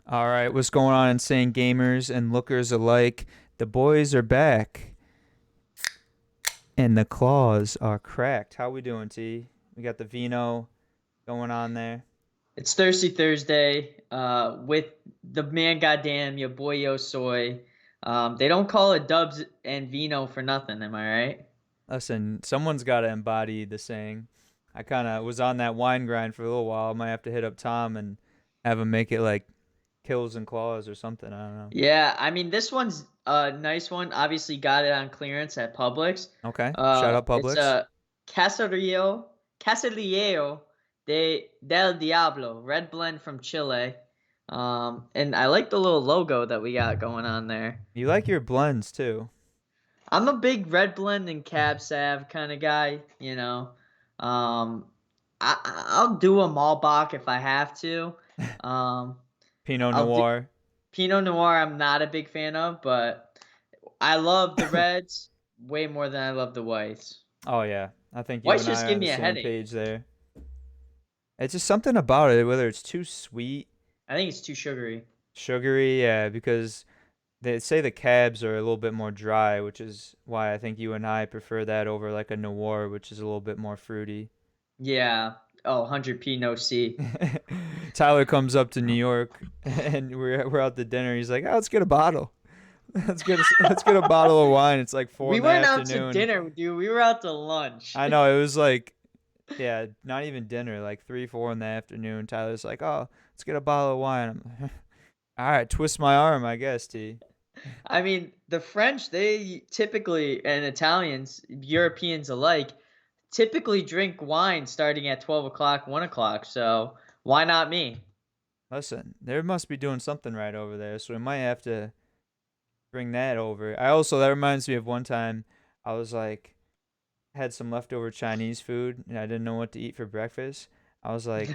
All right, what's going on, insane gamers and lookers alike? The boys are back, and the claws are cracked. How we doing, T? We got the vino going on there. It's Thirsty Thursday with the man goddamn your boy Yo Soy. They don't call it Dubs and Vino for nothing, am I right? Listen, someone's got to embody the saying. I kind of was on that wine grind for a little while. I might have to hit up Tom and have him make it like kills and claws or something. I don't know. Yeah, I mean this one's a nice one. Obviously got it on clearance at Publix. Okay, shout out It's Publix. a Caserío del Diablo red blend from Chile. And I like the little logo that we got going on there. You like your blends too. I'm a big red blend and cab sav kind of guy. Um, I'll do a Malbec if I have to. Um, Pinot I'll do Noir. Pinot Noir. I'm not a big fan of, but I love the reds way more than I love the whites. Oh yeah, I think you Whites and I just are give on the me a same headache. page there. It's just something about it, whether it's too sweet, I think it's too sugary. sugary, yeah, because they say the cabs are a little bit more dry, which is why I think you and I prefer that over like a noir, which is a little bit more fruity. Yeah. Oh, 100p no C. Tyler comes up to New York and we're out to dinner. He's like, "Oh, let's get a bottle. Let's get a bottle of wine." It's like four We in the weren't out to afternoon. dinner, dude. We were out to lunch. I know it was like, yeah, not even dinner, like 3, 4 in the afternoon. Tyler's like, "Oh, let's get a bottle of wine." I'm like, all right, twist my arm, I guess, T. I mean, the French, they typically, and Italians, Europeans alike, typically drink wine starting at 12 o'clock, 1 o'clock. So why not me? Listen, they must be doing something right over there, so we might have to bring that over. That reminds me of one time I was like, had some leftover Chinese food and I didn't know what to eat for breakfast. I was like,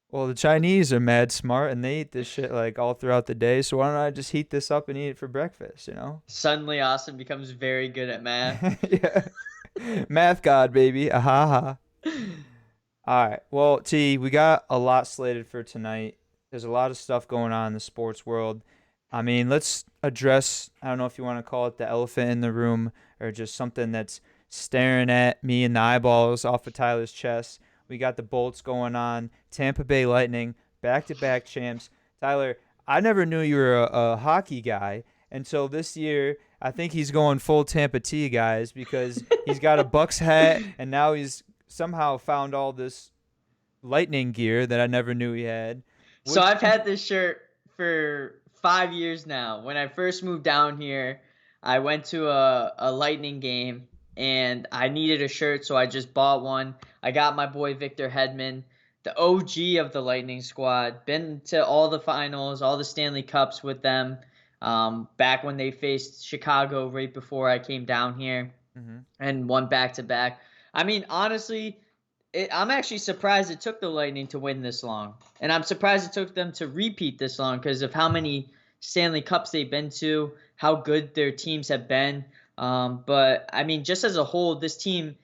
well, the Chinese are mad smart and they eat this shit like all throughout the day, so why don't I just heat this up and eat it for breakfast, you know? Suddenly, Austin becomes very good at math. Yeah. Math god, baby. Aha ha. All right. Well, T, we got a lot slated for tonight. There's a lot of stuff going on in the sports world. I mean, let's address, I don't know if you want to call it the elephant in the room or just something that's staring at me in the eyeballs off of Tyler's chest. We got the Bolts going on, Tampa Bay Lightning, back to back champs. Tyler, I never knew you were a hockey guy until this year. I think he's going full Tampa T, guys, because he's got a Bucks hat and now he's somehow found all this lightning gear that I never knew he had. So Would I've had this shirt for 5 years now. When I first moved down here, I went to a Lightning game and I needed a shirt, so I just bought one. I got my boy Victor Hedman, the OG of the Lightning squad. Been to all the finals, all the Stanley Cups with them. Back when they faced Chicago right before I came down here mm-hmm. and won back to back. I mean, honestly, I'm actually surprised it took the Lightning to win this long, and I'm surprised it took them to repeat this long because of how many Stanley Cups they've been to, how good their teams have been. But I mean, just as a whole, this team,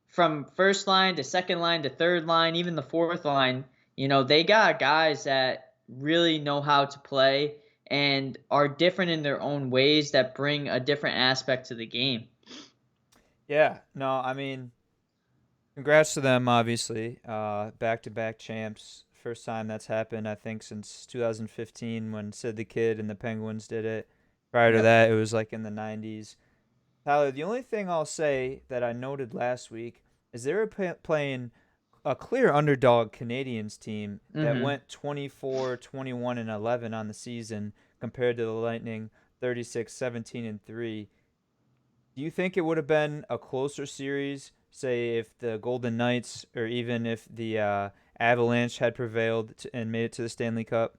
from first line to second line to third line, even the fourth line, they got guys that really know how to play and are different in their own ways that bring a different aspect to the game. Yeah, no, I mean, congrats to them, obviously. Back to back champs. First time that's happened, I think, since 2015 when Sid the Kid and the Penguins did it. Prior to Yep. that, it was like in the 90s. Tyler, the only thing I'll say that I noted last week is they were playing a clear underdog Canadians team that Mm-hmm. went 24, 21, and 11 on the season compared to the Lightning 36, 17, and 3. Do you think it would have been a closer series, say if the Golden Knights or even if the Avalanche had prevailed and made it to the Stanley Cup?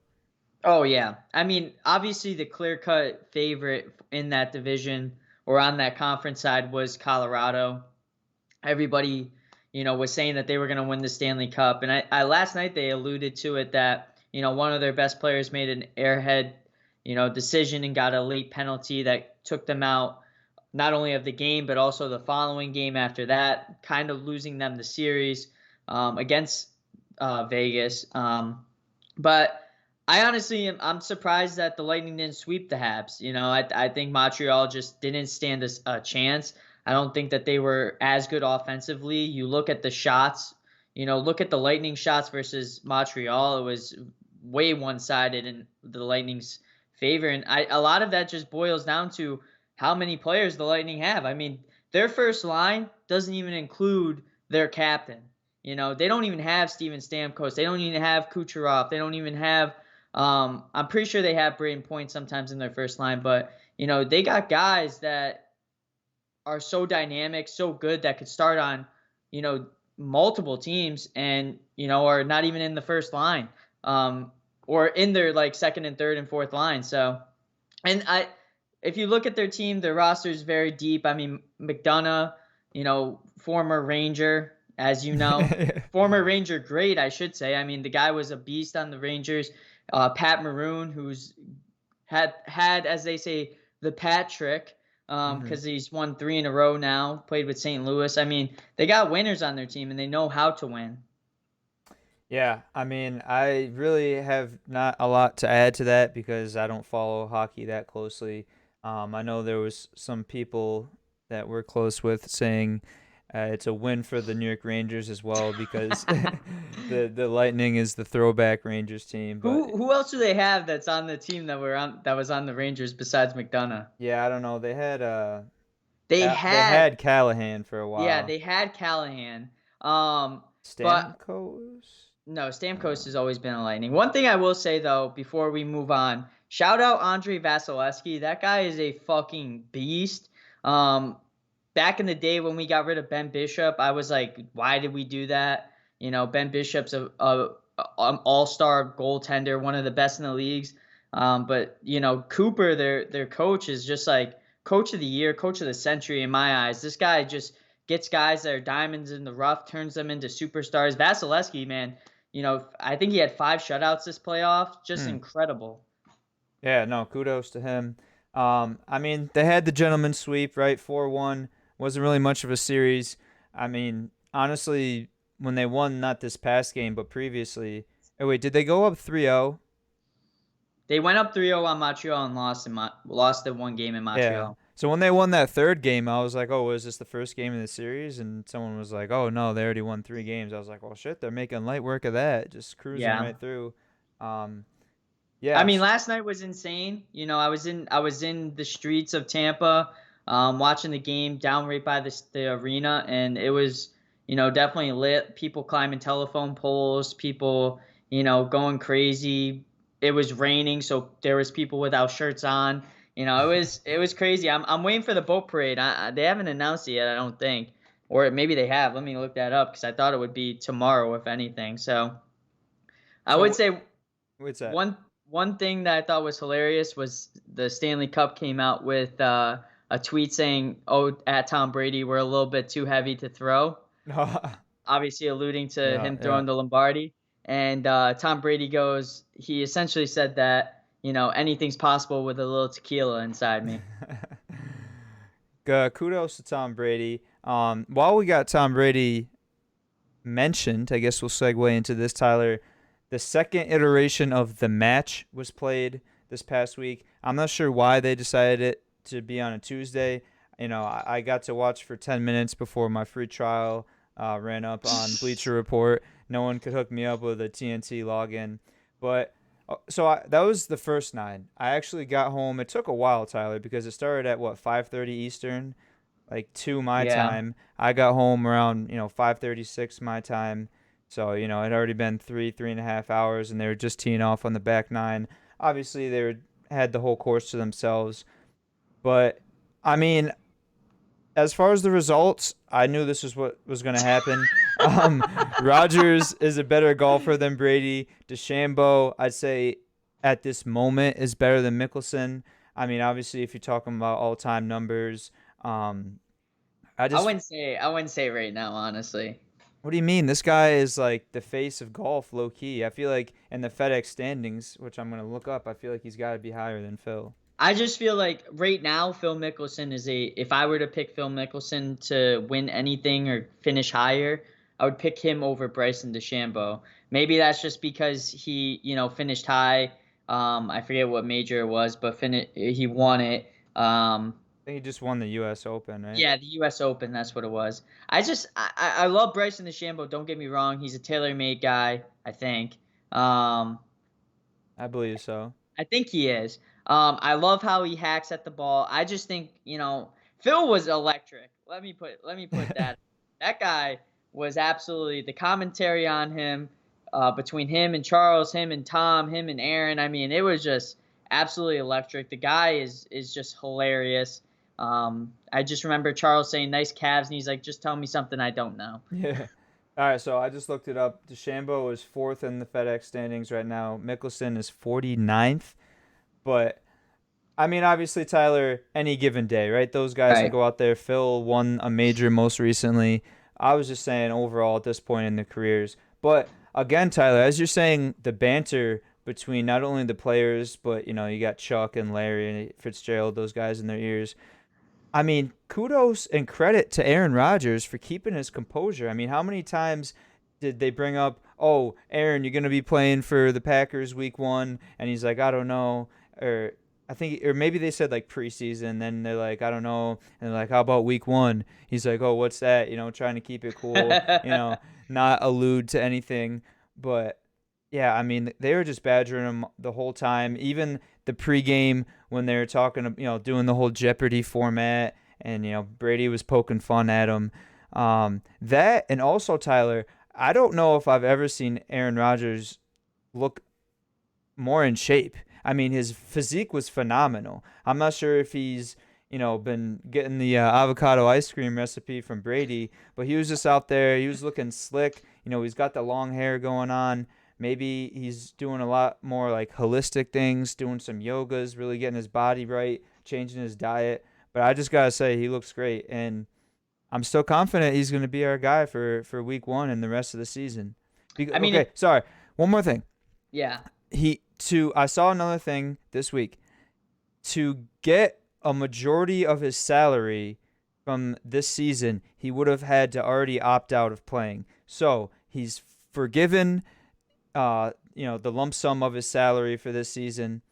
Oh yeah. I mean, obviously the clear-cut favorite in that division or on that conference side was Colorado. Everybody, was saying that they were going to win the Stanley Cup, and I last night they alluded to it that, one of their best players made an airhead, decision and got a late penalty that took them out not only of the game but also the following game after that, kind of losing them the series against Vegas. But I honestly I'm surprised that the Lightning didn't sweep the Habs. I think Montreal just didn't stand a chance. I don't think that they were as good offensively. You look at the shots, look at the Lightning shots versus Montreal. It was way one-sided in the Lightning's favor, and a lot of that just boils down to how many players the Lightning have. I mean, their first line doesn't even include their captain. They don't even have Steven Stamkos. They don't even have Kucherov. They don't even have I'm pretty sure they have Braden Point sometimes in their first line, but they got guys that are so dynamic, so good that could start on, you know, multiple teams and are not even in the first line, or in their like second and third and fourth line. So, and if you look at their team, their roster is very deep. I mean, McDonough, former Ranger, as you know, former Ranger great, I should say. I mean, the guy was a beast on the Rangers. Pat Maroon, who's had as they say the Pat trick, Hmm. because he's won 3 in a row now. Played with St. Louis. I mean, they got winners on their team and they know how to win. Yeah, I mean, I really have not a lot to add to that because I don't follow hockey that closely. I know there was some people that we're close with saying it's a win for the New York Rangers as well because the Lightning is the throwback Rangers team. But Who else do they have that's on the team that was on the Rangers besides McDonough? yeah, I don't know. They had They They had had Callahan for a Yeah, while. they had Callahan. But Stamkos? no, Stamkos No. has always been a Lightning. One thing I will say though, before we move on, shout out Andre Vasilevsky. That guy is a fucking beast. Um, Back in the day when we got rid of Ben Bishop, I was like, why did we do that? Ben Bishop's an all-star goaltender, one of the best in the leagues. But Cooper, their coach, is just like coach of the year, coach of the century in my eyes. This guy just gets guys that are diamonds in the rough, turns them into superstars. Vasilevsky, man, I think he had 5 shutouts this playoff. Just Hmm. incredible. Yeah, no, kudos to him. I mean, they had the gentleman sweep, right? 4-1. Wasn't really much of a series. I mean, honestly, when they won, not this past game, but previously. Oh, wait, did they go up 3-0? They went up 3-0 on Montreal and lost the one game in Yeah. Montreal. So when they won that third game, I was like, oh, was this the first game of the series? And someone was like, oh, no, they already won 3 games. I was like, well, shit, they're making light work of that, just cruising Yeah. right through. Um, I yeah. mean, last night was insane. I was in the streets of Tampa, watching the game down right by the arena, and it was, definitely lit. People climbing telephone poles, people, going crazy. It was raining, so there was people without shirts on. It was crazy. I'm waiting for the boat parade. They haven't announced it yet, I don't think, or maybe they have. Let me look that up because I thought it would be tomorrow, if anything. So I would So say what's that? one thing that I thought was hilarious was the Stanley Cup came out with a tweet saying, "Oh, at Tom Brady, we're a little bit too heavy to throw," No. obviously alluding to Yeah, him yeah. throwing the Lombardi. And Tom Brady goes, he essentially said that anything's possible with a little tequila inside me. Kudos to Tom Brady. While we got Tom Brady mentioned, I guess we'll segue into this, Tyler. The second iteration of the match was played this past week. I'm not sure why they decided it to be on a Tuesday. I got to watch for 10 minutes before my free trial ran up on Bleacher Report. No one could hook me up with a TNT login. But that was the first nine. I actually got home. It took a while, Tyler, because it started at what 5:30 Eastern, like 2 my Yeah. time. I got home around 5:36 my time. So it had already been 3.5 hours, and they were just teeing off on the back nine. Obviously, had the whole course to themselves. But I mean, as far as the results, I knew this was what was going to happen. Um, Rogers is a better golfer than Brady. DeChambeau, I'd say, at this moment, is better than Mickelson. I mean, obviously, if you're talking about all-time numbers, um, I I just wouldn't say I wouldn't say right now, honestly. what do you mean? This guy is like the face of golf, low key. I feel like in the FedEx standings, which I'm gonna look up, I feel like he's got to be higher than Phil. I just feel like right now Phil Mickelson is a if I were to pick Phil Mickelson to win anything or finish higher, I would pick him over Bryson DeChambeau. Maybe that's just because he, finished high. I forget what major it was, but he won it. I think he just won the U.S. Open, right? Yeah, the U.S. Open. That's what it was. I love Bryson DeChambeau. Don't get me wrong. He's a tailor-made guy. I think. Um, I believe so. I think he is. I love how he hacks at the ball. I just think, Phil was electric. Let me put that. That guy was absolutely the commentary on him, between him and Charles, him and Tom, him and Aaron. I mean, it was just absolutely electric. The guy is just hilarious. I just remember Charles saying nice calves, and he's like, just tell me something I don't know. Yeah. All right, so I just looked it up. DeChambeau is fourth in the FedEx standings right now. Mickelson is 49th. But I mean, obviously, Tyler, any given day, right? Those guys can Right. go out there. Phil won a major most recently. I was just saying overall at this point in the careers. But again, Tyler, as you're saying, the banter between not only the players, but you got Chuck and Larry and Fitzgerald, those guys in their ears. I mean, kudos and credit to Aaron Rodgers for keeping his composure. I mean, how many times did they bring up, "Oh, Aaron, you're going to be playing for the Packers week 1?" And he's like, "I don't know." Or I think or maybe they said like preseason, then they're like, "I don't know." And they're like, "How about week 1?" He's like, "Oh, what's that?" Trying to keep it cool, not allude to anything. But yeah, I mean, they were just badgering him the whole time. Even the pregame when they were talking, doing the whole Jeopardy format, and Brady was poking fun at him. That and also Tyler, I don't know if I've ever seen Aaron Rodgers look more in shape. I mean, his physique was phenomenal. I'm not sure if he's been getting the avocado ice cream recipe from Brady, but he was just out there. He was looking slick. He's got the long hair going on. Maybe he's doing a lot more like holistic things, doing some yogas, really getting his body right, changing his diet. But I just gotta say, he looks great, and I'm still confident he's going to be our guy for week 1 and the rest of the season. I mean, Okay, sorry. One more thing. yeah. I saw another thing this week. To get a majority of his salary from this season, he would have had to already opt out of playing. So he's forgiven, the lump sum of his salary for this season,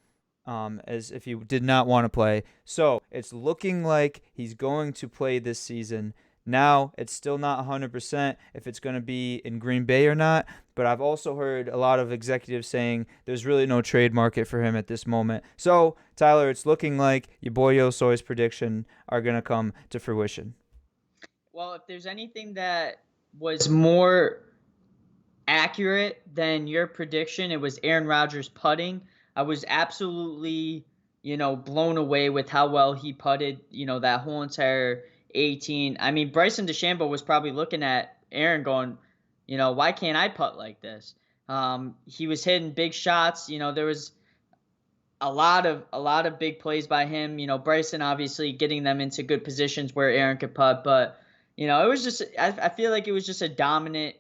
as if he did not want to play. So it's looking like he's going to play this season. Now, it's still not 100% if it's going to be in Green Bay or not, but I've also heard a lot of executives saying there's really no trade market for him at this moment. So, Tyler, it's looking like your boy Yosoy's prediction are going to come to fruition. Well, if there's anything that was more accurate than your prediction, it was Aaron Rodgers putting. I was absolutely, blown away with how well he putted, that whole entire 18. I mean, Bryson DeChambeau was probably looking at Aaron going, why can't I putt like this? He was hitting big shots. There was a lot of big plays by him. Bryson obviously getting them into good positions where Aaron could putt, but it was just I feel like it was just a dominant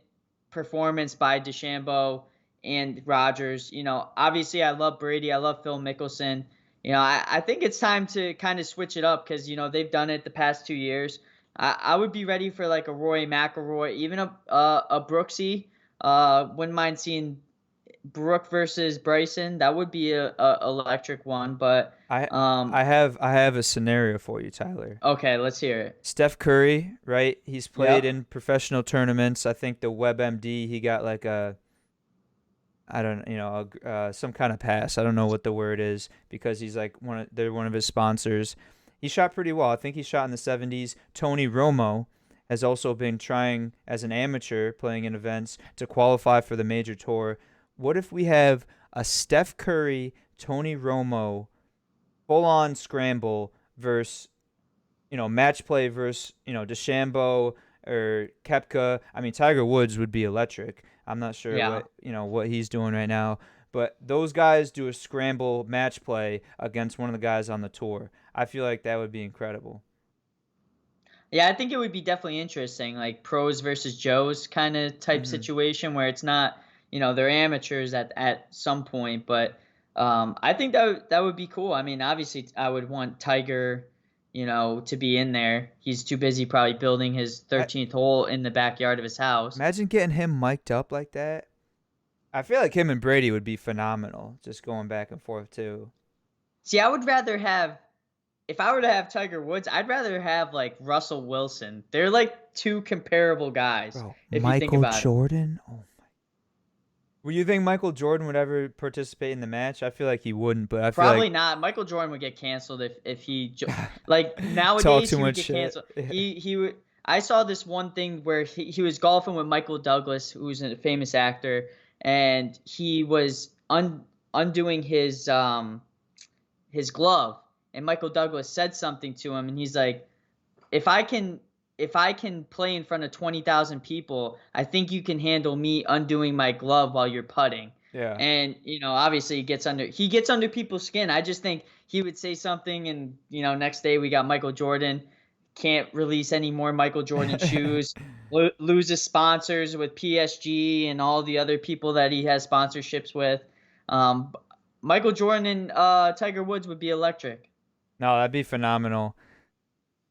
performance by DeChambeau and Rodgers. Obviously I love Brady, I love Phil Mickelson. I think it's time to kind of switch it up because they've done it the past 2 years. I would be ready for like a Rory McIlroy, even a Brooksy. Wouldn't mind seeing Brooke versus Bryson. That would be a electric one. But I um, I have a scenario for you, Tyler. okay, let's hear it. Steph Curry, right? He's played Yep. in professional tournaments. I think the WebMD, he got like a I don't, some kind of pass. I don't know what the word is because he's like they're one of his sponsors. He shot pretty well. I think he shot in the 70s. Tony Romo has also been trying as an amateur playing in events to qualify for the major tour. What if we have a Steph Curry, Tony Romo full on scramble versus match play versus, DeChambeau or Kepka. I mean, Tiger Woods would be electric. I'm not sure Yeah. what he's doing right now, but those guys do a scramble match play against one of the guys on the tour. I feel like that would be incredible. Yeah, I think it would be definitely interesting, like pros versus Joes kind of type Hmm. situation where it's not, they're amateurs at some point, but I think that would be cool. I mean, obviously, I would want Tiger, to be in there. He's too busy probably building his I, 13th hole in the backyard of his house. imagine getting him mic'd up like that. I feel like him and Brady would be phenomenal, just going back and forth too. See, I would rather have if I were to have Tiger Woods, I'd rather have like Russell Wilson. They're like two comparable guys Bro, if you think Michael about it. Jordan? Oh, would you think Michael Jordan would ever participate in the match? I feel like he wouldn't, but I feel Probably like not. Michael Jordan would get canceled if like talk nowadays too he would much get shit. canceled. He would. I saw this one thing where he was golfing with Michael Douglas, who's a famous actor, and he was undoing his glove, and Michael Douglas said something to him, and he's like, if I can play in front of 20,000 people, I think you can handle me undoing my glove while you're putting. Yeah. And obviously he gets under people's skin. I just think he would say something, and next day we got Michael Jordan can't release any more Michael Jordan shoes, loses sponsors with PSG and all the other people that he has sponsorships with. Um, Michael Jordan and Tiger Woods would be electric. No, that'd be phenomenal.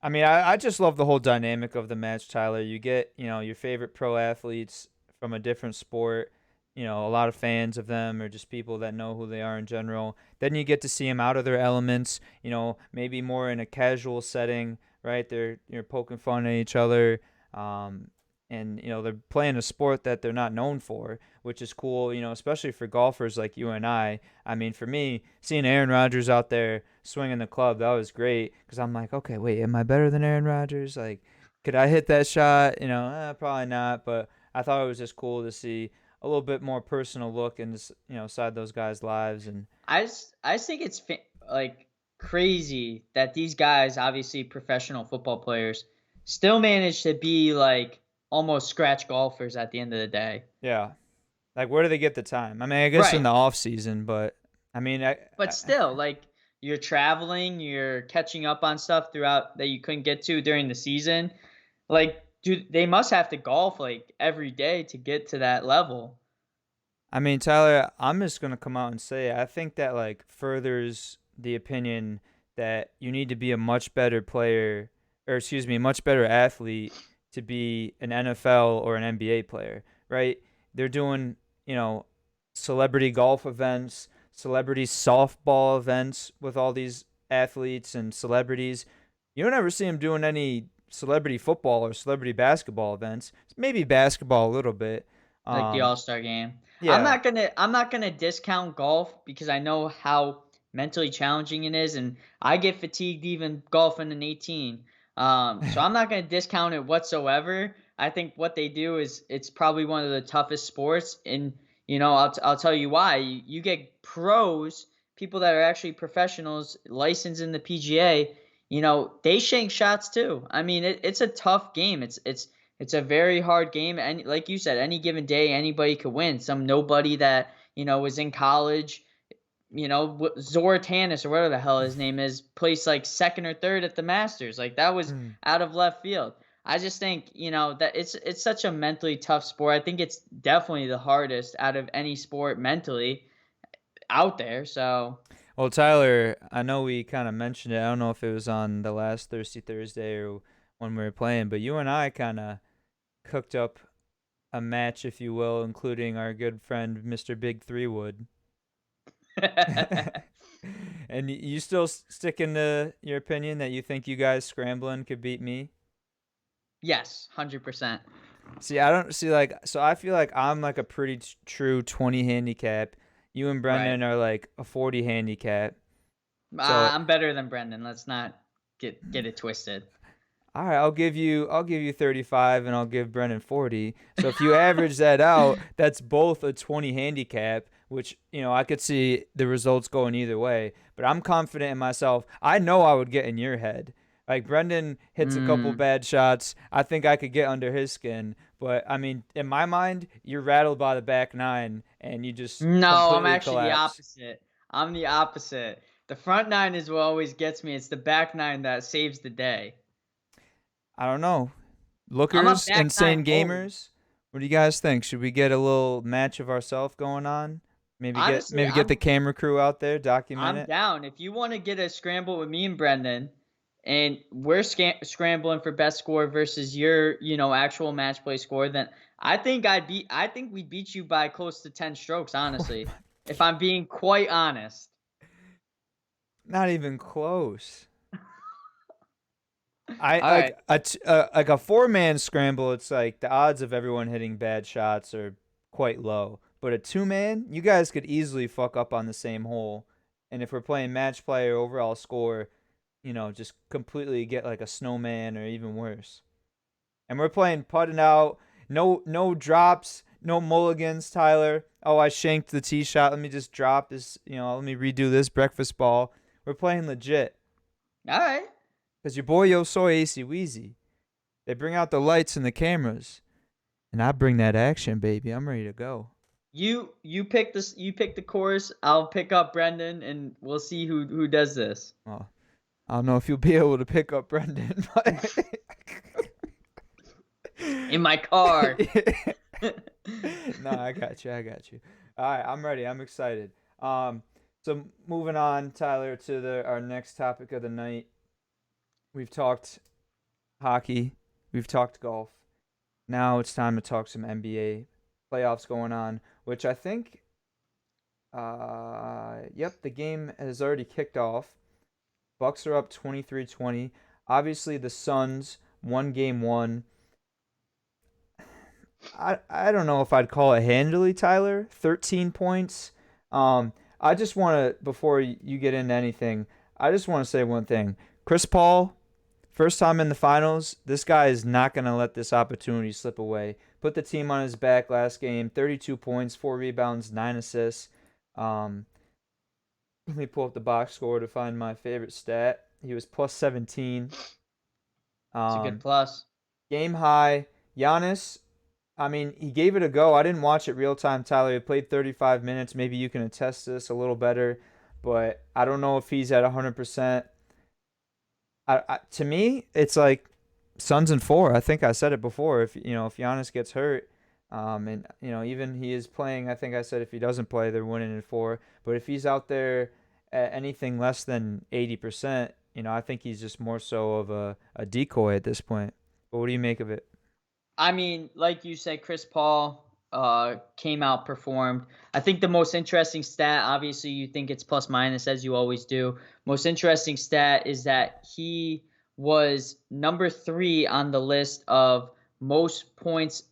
I mean, I just love the whole dynamic of the match, Tyler. You get, your favorite pro athletes from a different sport, a lot of fans of them or just people that know who they are in general. Then you get to see them out of their elements, maybe more in a casual setting, right? You're poking fun at each other. Um, and they're playing a sport that they're not known for, which is cool, especially for golfers like you and I. I mean, for me, seeing Aaron Rodgers out there swinging the club, that was great because I'm like, okay, wait, am I better than Aaron Rodgers? Like, could I hit that shot? Probably not, but I thought it was just cool to see a little bit more personal look inside those guys' lives. And I just think it's like crazy that these guys, obviously professional football players, still manage to be like almost scratch golfers at the end of the day. yeah, like where do they get the time? I mean, I guess in Right. the off season, but I mean, But still, like you're traveling, you're catching up on stuff throughout that you couldn't get to during the season. Like, dude, they must have to golf like every day to get to that level. I mean, Tyler, I'm just gonna come out and say I think that like furthers the opinion that you need to be a much better player, or excuse me, a much better athlete to be an NFL or an NBA player, right? They're doing, celebrity golf events, celebrity softball events with all these athletes and celebrities. You don't ever see them doing any celebrity football or celebrity basketball events. Maybe basketball a little bit. Like the Um, All-Star game. yeah. I'm not gonna discount golf because I know how mentally challenging it is, and I get fatigued even golfing an 18. So I'm not gonna discount it whatsoever. I think what they do is it's probably one of the toughest sports, and I'll tell you why. You get pros, people that are actually professionals, licensed in the PGA. They shank shots too. I mean, it's a tough game. It's a very hard game, and like you said, any given day, anybody could win. Some nobody that was in college, Zortanis or whatever the hell his name is, placed like second or third at the Masters. Like that was Hmm. out of left field. I just think that it's such a mentally tough sport. I think it's definitely the hardest out of any sport mentally out there. So Well, Tyler, I know we kind of mentioned it. I don't know if it was on the last Thirsty Thursday or when we were playing, but you and I kind of cooked up a match, if you will, including our good friend Mr. Big Three Wood. And you still sticking to your opinion that you think you guys scrambling could beat me? yes, 100%. See, I don't see like so. I feel like I'm like a pretty true 20 handicap. You and Right. Brendan are like a 40 handicap. So I'm better than Brendan. Let's not get it twisted. all right, I'll give you 35 and I'll give Brennan 40. So if you average that out, that's both a 20 handicap, which, I could see the results going either way, but I'm confident in myself. I know I would get in your head. Like Brendan hits a couple Mm. bad shots. I think I could get under his skin, but I mean, in my mind, you're rattled by the back nine and you just No, I'm completely actually the collapse. opposite. I'm the opposite. The front nine is what always gets me. It's the back nine that saves the day. I don't know. I'm a Lookers, back nine insane always. gamers. What do you guys think? Should we get a little match of ourselves going on? Maybe get Honestly, maybe get the camera crew out there, document I'm it. down. If you want to get a scramble with me and Brendan, and we're scrambling for best score versus your, actual match play score, then I think we'd beat you by close to 10 strokes, honestly, if I'm being quite honest. Not even close. I All right. like a four-man scramble. It's like the odds of everyone hitting bad shots are quite low. But a two-man, you guys could easily fuck up on the same hole. And if we're playing match play or overall score, just completely get like a snowman or even worse. And we're playing putting out, no drops, no mulligans, Tyler. Oh, I shanked the tee shot. Let me just drop this. Let me redo this breakfast ball. We're playing legit. All right. Cause your boy Yo Soy ACWeezy. They bring out the lights and the cameras, and I bring that action, baby. I'm ready to go. You pick the course, I'll pick up Brendan, and we'll see who does this. Well, I don't know if you'll be able to pick up Brendan, but In my car. no, I got you. I got you. All right, I'm ready. I'm excited. So moving on, Tyler, to our next topic of the night. We've talked hockey. We've talked golf. Now it's time to talk some NBA playoffs going on, which I think, yep, the game has already kicked off. Bucks are up 23-20. Obviously, the Suns won game one. I don't know if I'd call it handily, Tyler. 13 points. I just want to, before you get into anything, I just want to say one thing. Chris Paul, first time in the finals, this guy is not going to let this opportunity slip away. Put the team on his back last game, 32 points, 4 rebounds, 9 assists. Um, Let me pull up the box score to find my favorite stat. He was plus 17. It's a good Um, plus. Game high. Giannis, I mean, he gave it a go. I didn't watch it real time, Tyler. He played 35 minutes. Maybe you can attest to this a little better, but I don't know if he's at 100%. To me, it's like Suns in four. I think I said it before. If Giannis gets hurt, and even he is playing, I think I said if he doesn't play, they're winning in four. But if he's out there at anything less than 80%, I think he's just more so of a decoy at this point. But what do you make of it? I mean, like you said, Chris Paul came out performed. I think the most interesting stat, obviously, you think it's plus minus as you always do. Most interesting stat is that he was number 3 on the list of most points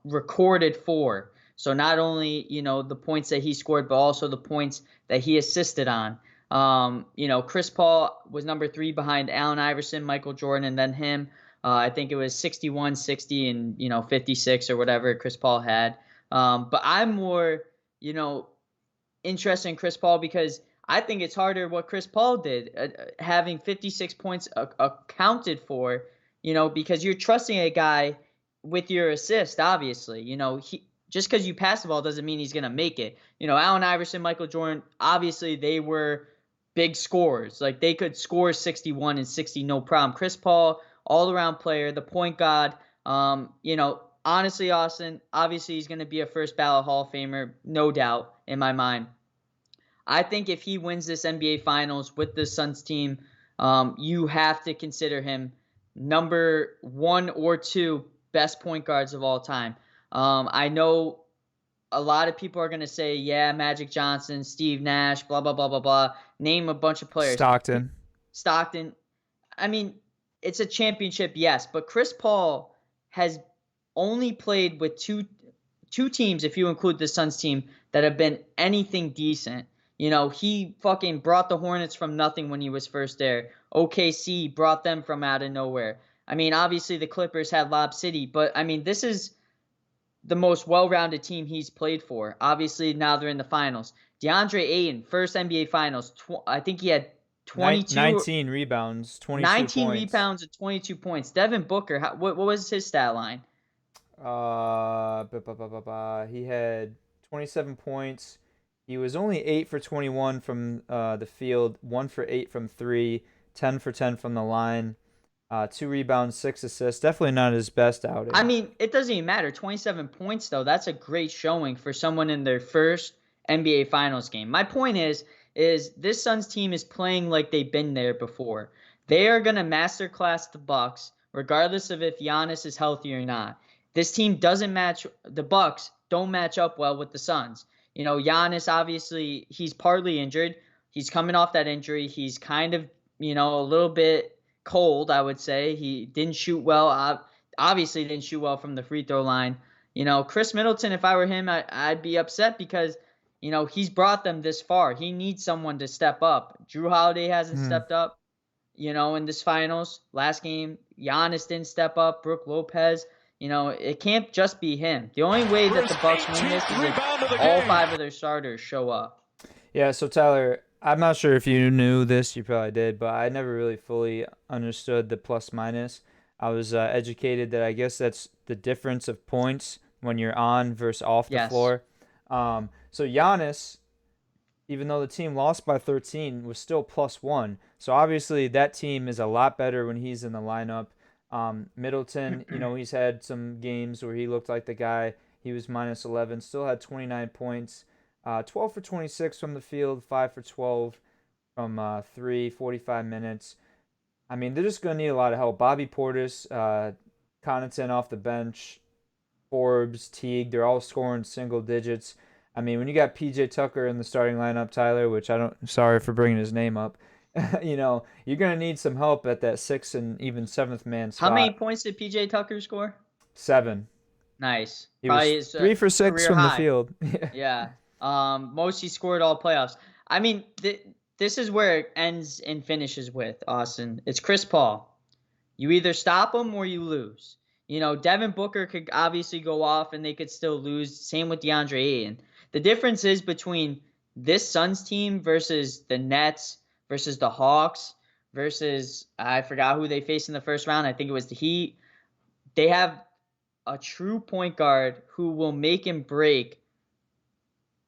recorded for. So not only the points that he scored, but also the points that he assisted on. Chris Paul was number 3 behind Allen Iverson, Michael Jordan, and then him. I think it was 61, 60, and 56 or whatever Chris Paul had. But I'm more you know interested in Chris Paul because I think it's harder what Chris Paul did, having 56 points accounted for. Because you're trusting a guy with your assist. Obviously, he just because you pass the ball doesn't mean he's gonna make it. Allen Iverson, Michael Jordan, obviously they were big scorers. Like they could score 61 and 60 no problem. Chris Paul, all around player, the point guard. Honestly, Austin, obviously he's going to be a first ballot Hall of Famer, no doubt in my mind. I think if he wins this NBA Finals with the Suns team, you have to consider him number 1 or 2 best point guards of all time. I know a lot of people are going to say, yeah, Magic Johnson, Steve Nash, blah, blah, blah, blah, blah. Name a bunch of players. Stockton. Stockton. I mean, it's a championship, yes, but Chris Paul has only played with two teams, if you include the Suns team, that have been anything decent. He fucking brought the Hornets from nothing when he was first there. OKC brought them from out of nowhere. I mean, obviously the Clippers had Lob City, but I mean, this is the most well-rounded team he's played for. Obviously, now they're in the finals. DeAndre Ayton, first NBA Finals. I think he had 22, 19 rebounds, 22 19 points. rebounds and 22 points. Devin Booker, what was his stat line? He had 27 points. He was only 8 for 21 from the field, 1 for 8 from 3, 10 for 10 from the line, 2 rebounds, 6 assists. Definitely not his best I outing. mean, it doesn't even matter. 27 points, though, that's a great showing for someone in their first NBA Finals game. My point is this Suns team is playing like they've been there before. They are going to masterclass the Bucks regardless of if Giannis is healthy or not. This team doesn't match the Bucks don't match up well with the Suns. Giannis obviously he's partly injured. He's coming off that injury. He's kind of, a little bit cold, I would say. He didn't shoot well. Obviously didn't shoot well from the free throw line. Chris Middleton, if I were him, I'd be upset because he's brought them this far. He needs someone to step up. Drew Holiday hasn't Hmm. stepped up, in this finals. Last game, Giannis didn't step up. Brook Lopez, it can't just be him. The only way that the Bucks win this is if all five of their starters show up. Yeah, so Tyler, I'm not sure if you knew this, you probably did, but I never really fully understood the plus minus. I was educated that I guess that's the difference of points when you're on versus off the Yes. floor. So Giannis, even though the team lost by 13, was still plus one. So obviously that team is a lot better when he's in the lineup. Middleton, he's had some games where he looked like the guy. He was minus 11, still had 29 points, 12 for 26 from the field, 5 for 12 from 45 minutes. I mean, they're just going to need a lot of help. Bobby Portis, Connaughton off the bench, Forbes, Teague, they're all scoring single digits. I mean, when you got PJ Tucker in the starting lineup, Tyler, which I don't, sorry for bringing his name up, you're going to need some help at that sixth and even seventh man How many spot. points did PJ Tucker score? 7. Nice. He Probably was his 3 for 6 career from the high. field. Yeah. Most he scored all playoffs. I mean, this is where it ends and finishes with, Austin. It's Chris Paul. You either stop him or you lose. Devin Booker could obviously go off and they could still lose. Same with DeAndre Ayton. The difference is between this Suns team versus the Nets versus the Hawks versus I forgot who they faced in the first round. I think it was the Heat. They have a true point guard who will make and break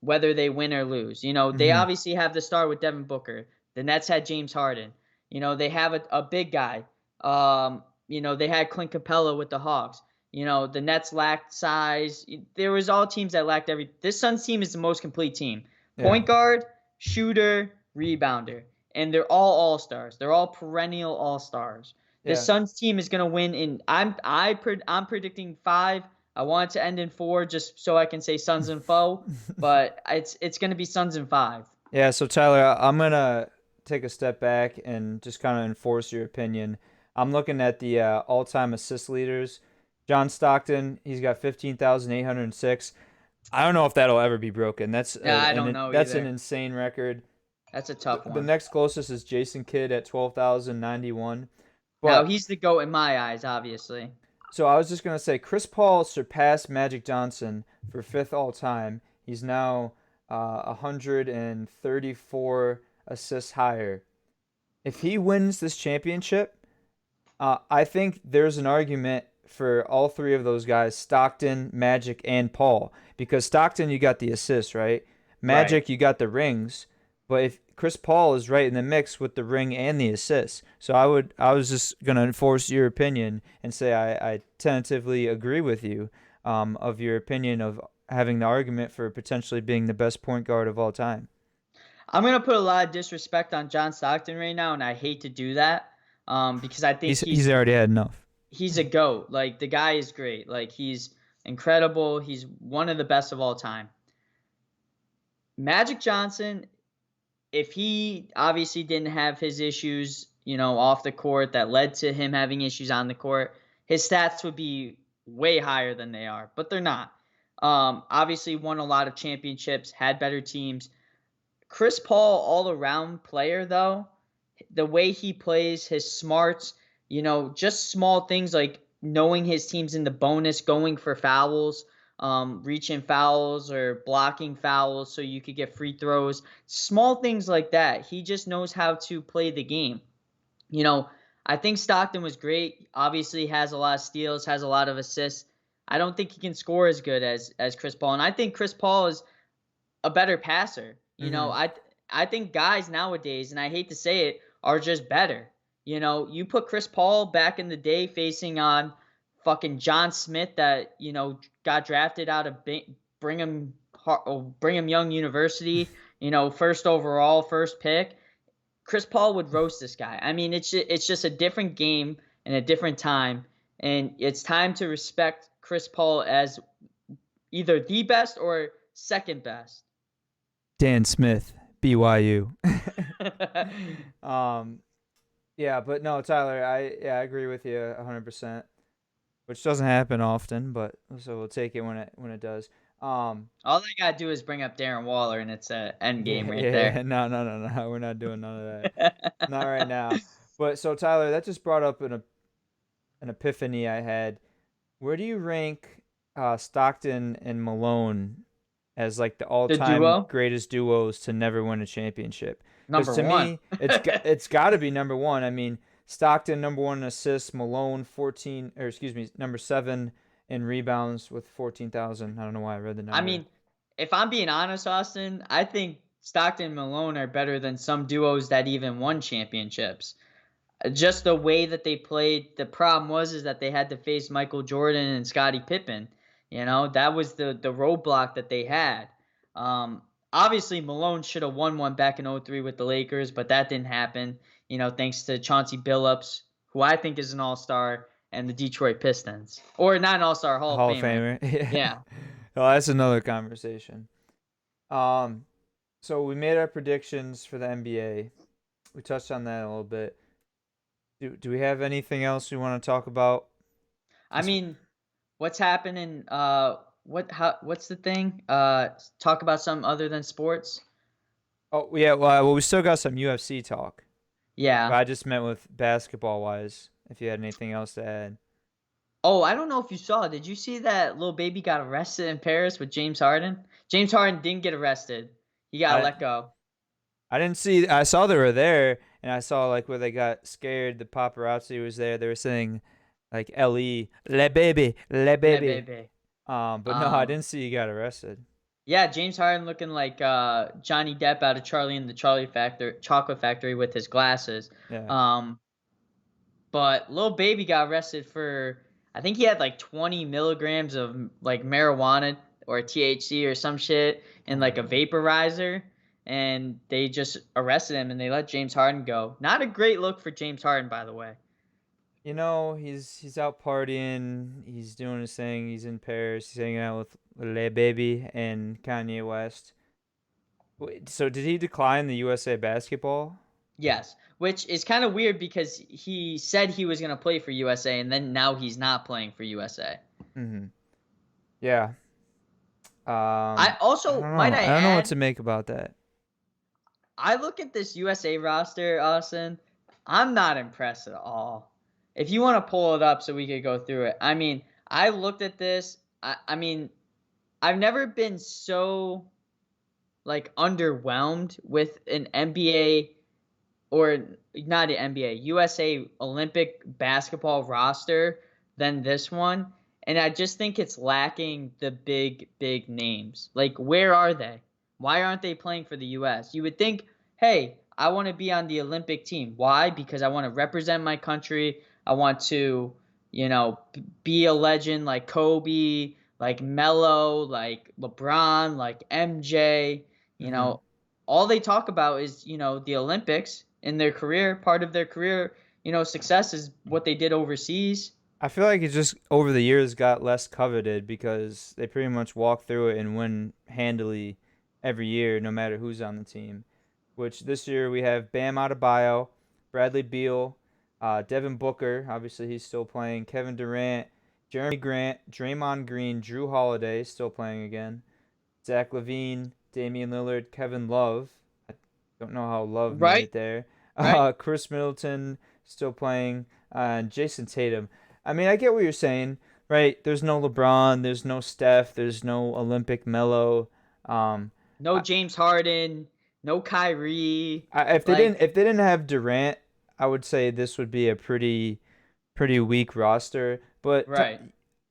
whether they win or lose. They Hmm. obviously have the star with Devin Booker. The Nets had James Harden. They have a big guy. They had Clint Capella with the Hawks. The Nets lacked size. There was all teams that lacked every. This Suns team is the most complete team. Yeah. Point guard, shooter, rebounder, and they're all stars. They're all perennial all stars. This Yeah. Suns team is gonna win in. I'm predicting 5. I want it to end in 4 just so I can say Suns and foe, but it's gonna be Suns in 5. Yeah, so Tyler, I'm gonna take a step back and just kind of enforce your opinion. I'm looking at the all-time assist leaders. John Stockton, he's got 15,806. I don't know if that'll ever be broken. Yeah, I don't know That's an either. insane record. That's a The, tough the one. next closest is Jason Kidd at 12,091. Now But he's the GOAT in my eyes, obviously. so I was just gonna say Chris Paul surpassed Magic Johnson for fifth all time. He's now 134 assists higher. If he wins this championship, I think there's an argument for all three of those guys, Stockton, Magic, and Paul. Because Stockton, you got the assists, right? Right. Magic, you got the rings. But if Chris Paul is right in the mix with the ring and the assists, so I was just gonna enforce your opinion and say I tentatively agree with you, of your opinion of having the argument for potentially being the best point guard of all time. I'm gonna put a lot of disrespect on John Stockton right now, and I hate to do that. Because I think He's already had enough. he's a GOAT. Like the guy is great. Like he's incredible. He's one of the best of all time. Magic Johnson, if he obviously didn't have his issues, off the court that led to him having issues on the court, his stats would be way higher than they are, but they're not. Obviously won a lot of championships, had better teams. Chris Paul, all around player though, the way he plays, his smarts, just small things like knowing his team's in the bonus, going for fouls, reaching fouls or blocking fouls so you could get free throws, small things like that. He just knows how to play the game. You know, I think Stockton was great. Obviously, has a lot of steals, has a lot of assists. I don't think he can score as good as Chris Paul, and I think Chris Paul is a better passer. Hmm. I think guys nowadays, and I hate to say it, are just better. You put Chris Paul back in the day facing on fucking John Smith that got drafted out of Brigham Young University. First overall, first pick. Chris Paul would roast this guy. I mean, it's just a different game and a different time, and it's time to respect Chris Paul as either the best or second best. Dan Smith, BYU. um, yeah, but no, Tyler, I agree with you 100%, which doesn't happen often, but so we'll take it when it does. All I gotta do is bring up Darren Waller, and it's a end game Yeah, right yeah, there. yeah. No, no, no, no. We're not doing none of that. Not right now. But so Tyler, that just brought up an epiphany I had. Where do you rank Stockton and Malone as like the The all-time duo, greatest duos to never win a championship? Because number to one. me, it's got to be number one. I mean, Stockton number one in assists, Malone 14, or excuse me, number seven in rebounds with 14,000. I don't know why I read the I number. mean, if I'm being honest, Austin, I think Stockton and Malone are better than some duos that even won championships. Just the way that they played. The problem was is that they had to face Michael Jordan and Scottie Pippen. You know, that was the roadblock that they had. Um, Obviously Malone should have won one back in '03 with the Lakers, but that didn't happen. You know, thanks to Chauncey Billups, who I think is an all-star, and the Detroit Pistons, or not an all-star, Hall of Hall of Famer. Famer. Yeah. Yeah. Well, that's another conversation. Um, so we made our predictions for the NBA. We touched on that a little bit. Do we have anything else we want to talk about? I mean, what's happening? What's the thing? Talk about something other than sports. Oh yeah, well we still got some UFC talk. But Yeah. I just meant with basketball wise. If you had anything else to add. Oh, I don't know if you saw. Did you see that little baby got arrested in Paris with James Harden? James Harden didn't get arrested. He got I let go. I didn't see. I saw they were there, and I saw like where they got scared. The paparazzi was there. They were saying like "Le le baby, le Le baby." baby. But no, I Um, didn't see he got arrested. yeah, James Harden looking like Johnny Depp out of Charlie and the Chocolate Factory with his glasses. Yeah. Um, But Lil Baby got arrested for, I think he had like 20 milligrams of like marijuana or THC or some shit in Oh like a my. vaporizer, and they just arrested him and they let James Harden go. Not a great look for James Harden, by the way. You know, he's out partying. He's doing his thing. He's in Paris. He's hanging out with Le Baby and Kanye West. Wait, so did he decline the USA basketball? Yes, which is kind of weird because he said he was gonna play for USA, and then now he's not playing for USA. Mm-hmm. Yeah. I I also don't might know. I I don't know what add, to make about that. I look at this USA roster, Austin. I'm not impressed at all. If you want to pull it up so we could go through it. I mean, I looked at this. I mean, I've never been so like underwhelmed with an NBA or not an NBA, USA Olympic basketball roster than this one. And I just think it's lacking the big names. Like, where are they? Why aren't they playing for the US? You would think, hey, I want to be on the Olympic team. Why? Because I want to represent my country. I want to, be a legend like Kobe, like Melo, like LeBron, like MJ. You Mm-hmm. know, all they talk about is the Olympics in their career. Part of their career, success is what they did overseas. I feel like it just over the years got less coveted because they pretty much walk through it and win handily every year, no matter who's on the team. Which this year we have Bam Adebayo, Bradley Beal, Devin Booker. Obviously he's still playing. Kevin Durant, Jeremy Grant, Draymond Green, Drew Holiday still playing again. Zach LaVine, Damian Lillard, Kevin Love. I don't know how Love made Right, it there. right. Chris Middleton still playing, and Jason Tatum. I mean, I get what you're saying, right? There's no LeBron, there's no Steph, there's no Olympic Melo. Um, No I, James Harden, no Kyrie. if they didn't Like, have Durant, I would say this would be a pretty weak roster. But right.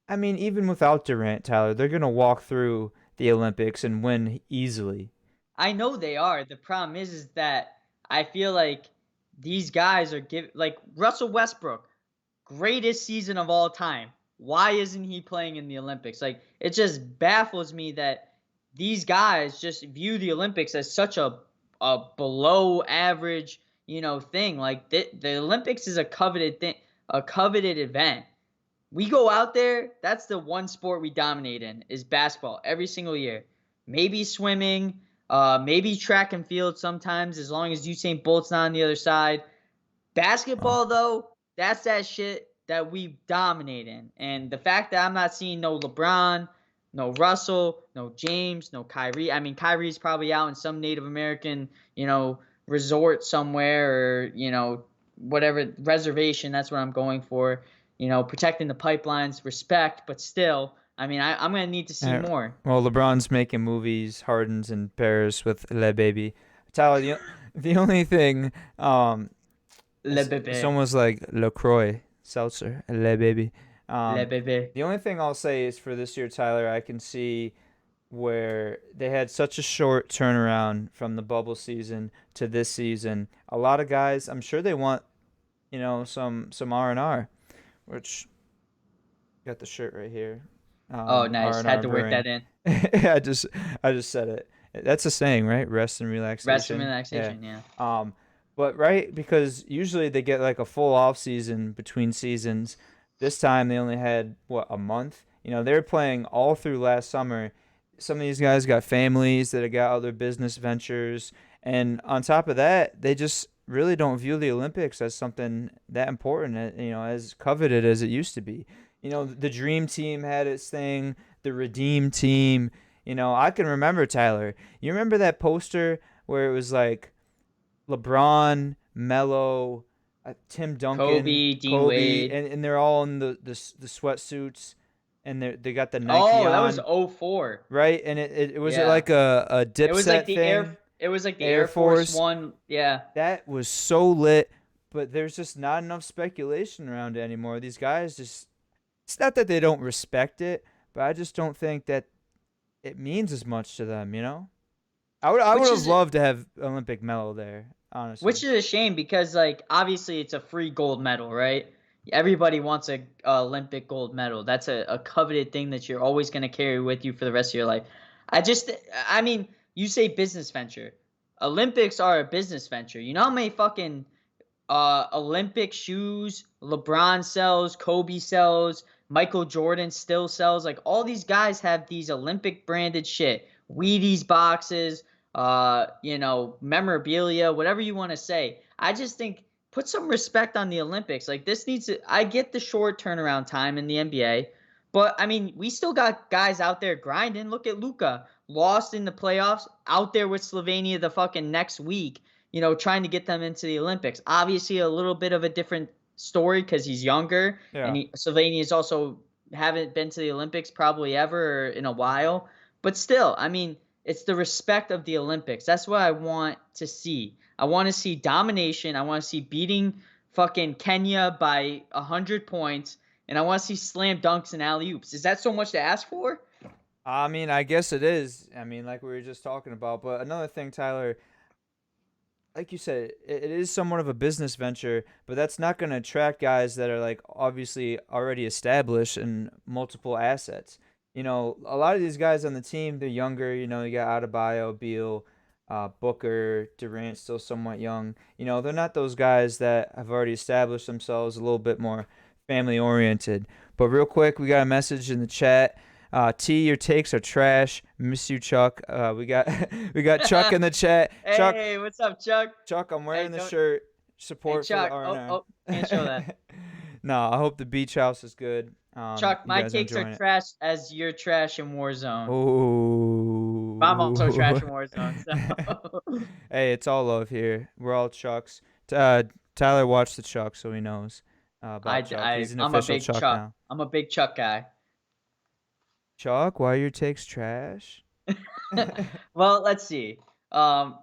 I mean, even without Durant, Tyler, they're gonna walk through the Olympics and win easily. I know they are. The problem is that I feel like these guys are like Russell Westbrook, greatest season of all time. Why isn't he playing in the Olympics? Like, it just baffles me that these guys just view the Olympics as such a below average, thing. Like the Olympics is a coveted thing, a coveted event. We go out there, that's the one sport we dominate in is basketball every single year. Maybe swimming, maybe track and field sometimes, as long as Usain Bolt's not on the other side. Basketball, though, that's that shit that we dominate in. And the fact that I'm not seeing no LeBron, no Russell, no James, no Kyrie. I mean, Kyrie's probably out in some Native American, resort somewhere, or, whatever reservation. That's what I'm going for. Protecting the pipelines, respect, but still, I mean, I'm going to need to see Uh, more. well, LeBron's making movies, Harden's in Paris with Le Baby. Tyler, the only thing, Le it's bébé, almost like LaCroix seltzer, Le Baby. le Um, bébé. the only thing I'll say is for this year, Tyler, I can see where they had such a short turnaround from the bubble season to this season. A lot of guys, I'm sure they want, some R&R, which got the shirt right here. Oh, nice. R&R Had to work Brewing. that in. I just said it. That's a saying, right? Rest and Rest and relaxation. Yeah. relaxation, yeah. Um, but right, because usually they get like a full off season between seasons. This time they only had what, a month. They were playing all through last summer. Some of these guys got families that have got other business ventures, and on top of that, they just really don't view the Olympics as something that important, as coveted as it used to be. The Dream Team had its thing, the Redeem Team. I can remember, Tyler. You remember that poster where it was like LeBron, Melo, Tim Duncan, Kobe, D Kobe, Wade. and they're all in the sweatsuits, and they got the Nike Oh, that was on, '04. right? And it was it Yeah. like a It was like dipset the thing, Air Air Force Force. One. Yeah. That was so lit, but there's just not enough speculation around it anymore. These guys just, it's not that they don't respect it, but I just don't think that it means as much to them. I would Which have is loved to have Olympic medal there, honestly. which is a shame because, like, obviously it's a free gold medal, right? Everybody wants a Olympic gold medal. That's a coveted thing that you're always going to carry with you for the rest of your life. I mean, you say business venture. Olympics are a business venture. You know how many fucking Olympic shoes LeBron sells, Kobe sells, Michael Jordan still sells. Like, all these guys have these Olympic branded shit, Wheaties boxes, memorabilia, whatever you want to say. I just think put some respect on the Olympics. Like, this needs to. I get the short turnaround time in the NBA, but I mean, we still got guys out there grinding. Look at Luka, lost in the playoffs, out there with Slovenia the fucking next week, trying to get them into the Olympics. Obviously, a little bit of a different story because he's younger, and Yeah. Slovenia is also haven't been to the Olympics probably ever or in a while. But still, I mean, it's the respect of the Olympics. That's what I want to see. I want to see domination. I want to see beating fucking Kenya by 100 points, and I want to see slam dunks and alley oops. Is that so much to ask for? I mean, I guess it is. I mean, like we were just talking about. But another thing, Tyler, like you said, it is somewhat of a business venture, but that's not going to attract guys that are like obviously already established and multiple assets. A lot of these guys on the team, they're younger. You got Adebayo, Beal, Booker, Durant, still somewhat young. They're not those guys that have already established themselves, a little bit more family oriented. But real quick, we got a message in the chat. T, your takes are trash. Miss you, Chuck. We got we got Chuck in the chat. Chuck, Hey, what's up, Chuck? Chuck, I'm Hey, wearing the don't. shirt. Hey, Support for the Chuck. R Oh, and oh, can't show that. R. No, I hope the beach house is good. Chuck, You my guys are takes are enjoying it. trash as your trash in Warzone. But I'm also trash Oh. in Warzone, so. Hey, it's all love here. We're all Chucks. Tyler watched the Chuck, so he knows about Chuck. He's an I'm a official big Chuck Chuck. now. I'm a big Chuck guy. Chuck, why are your takes trash? Well, let's see. Um,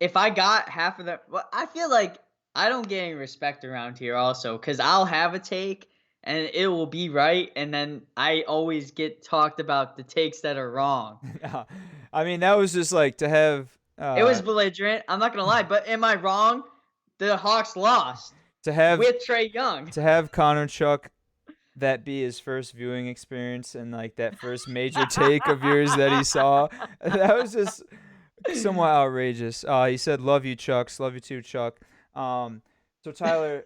if I got half of the, well, I feel like I don't get any respect around here also because I'll have a take and it will be right, and then I always get talked about the takes that are wrong. I mean, that was just like to have It was belligerent. I'm not gonna lie, but am I wrong? The Hawks lost to have with Trey Young. to have Connor Chuck that be his first viewing experience and like that first major take of yours that he saw. That was just somewhat outrageous. He said, "Love you, Chucks. Love you too, Chuck." Um, so Tyler,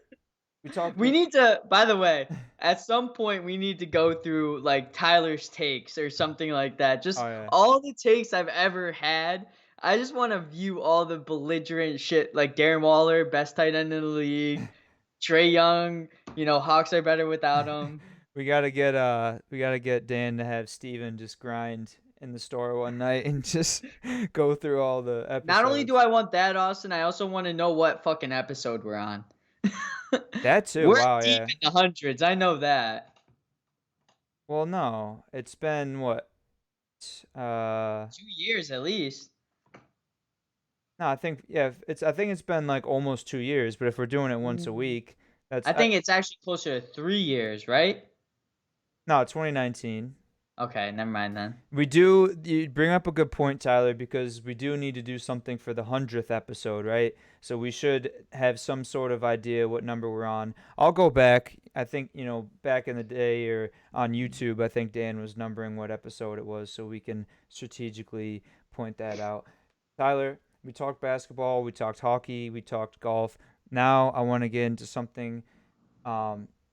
we talked. We need to, by the way, at some point we need to go through like Tyler's takes or something like that. Just Oh yeah. all the takes I've ever had. I just want to view all the belligerent shit like Darren Waller, best tight end in the league. Trey Young, Hawks are better without him. We gotta get Dan to have Steven just grind in the store one night and just go through all the Not only do episodes. I want that, Austin, I also want to know what fucking episode we're on. That too. We're Wow, deep yeah. in the hundreds. I know that. Well, no, it's been what? Uh, 2 years at least. no, I think yeah, I think it's been like almost 2 years. But if we're doing it once a Mm. week, that's I think it's actually closer to 3 years, right? no 2019. Okay, never mind then. We do. You bring up a good point, Tyler, because we do need to do something for the 100th episode, right? So we should have some sort of idea what number we're on. I'll go back. I think, back in the day or on YouTube, I think Dan was numbering what episode it was, so we can strategically point that out. Tyler, we talked basketball, we talked hockey, we talked golf. Now I want to get into something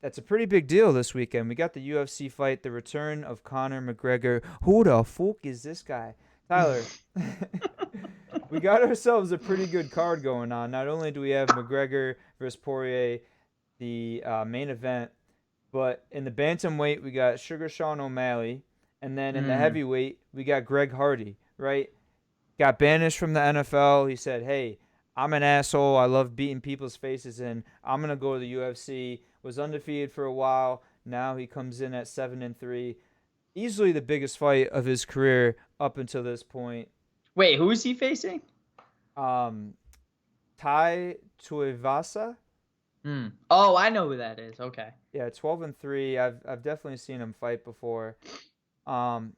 that's a pretty big deal this weekend. We got the UFC fight, the return of Conor McGregor. Who the fuck is this guy? Tyler, we got ourselves a pretty good card going on. Not only do we have McGregor versus Poirier, the main event, but in the bantamweight, we got Sugar Sean O'Malley. And then in the Mm. heavyweight, we got Greg Hardy, right? Got banished from the NFL. He said, "Hey, I'm an asshole. I love beating people's faces in. I'm gonna go to the UFC." Was undefeated for a while. Now he comes in at 7-3. Easily the biggest fight of his career up until this point. Wait, who is he facing? Um, Tai Tuivasa. Oh, I know who that is. Okay. Yeah, 12-3. I've definitely seen him fight before. Um,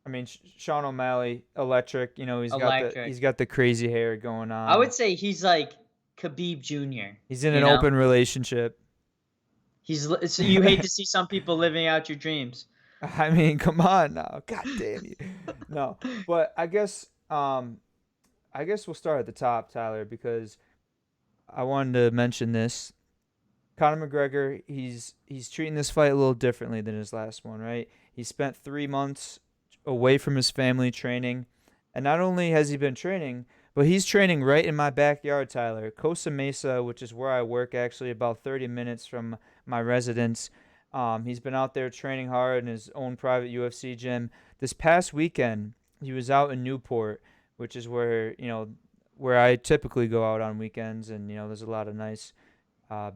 I mean, Sean O'Malley, electric. Electric. He's got the crazy hair going I on. would say he's like Khabib Jr., He's in you an know? open relationship. So you hate to see some people living out your dreams. I mean, come on now. God damn you. No, but I guess we'll start at the top, Tyler, because I wanted to mention this. Conor McGregor, he's treating this fight a little differently than his last one, right? He spent 3 months away from his family training, and not only has he been training, but he's training right in my backyard, Tyler. Costa Mesa, which is where I work, actually about 30 minutes from my residence. He's been out there training hard in his own private UFC gym. This past weekend, he was out in Newport, which is where I typically go out on weekends, and there's a lot of nice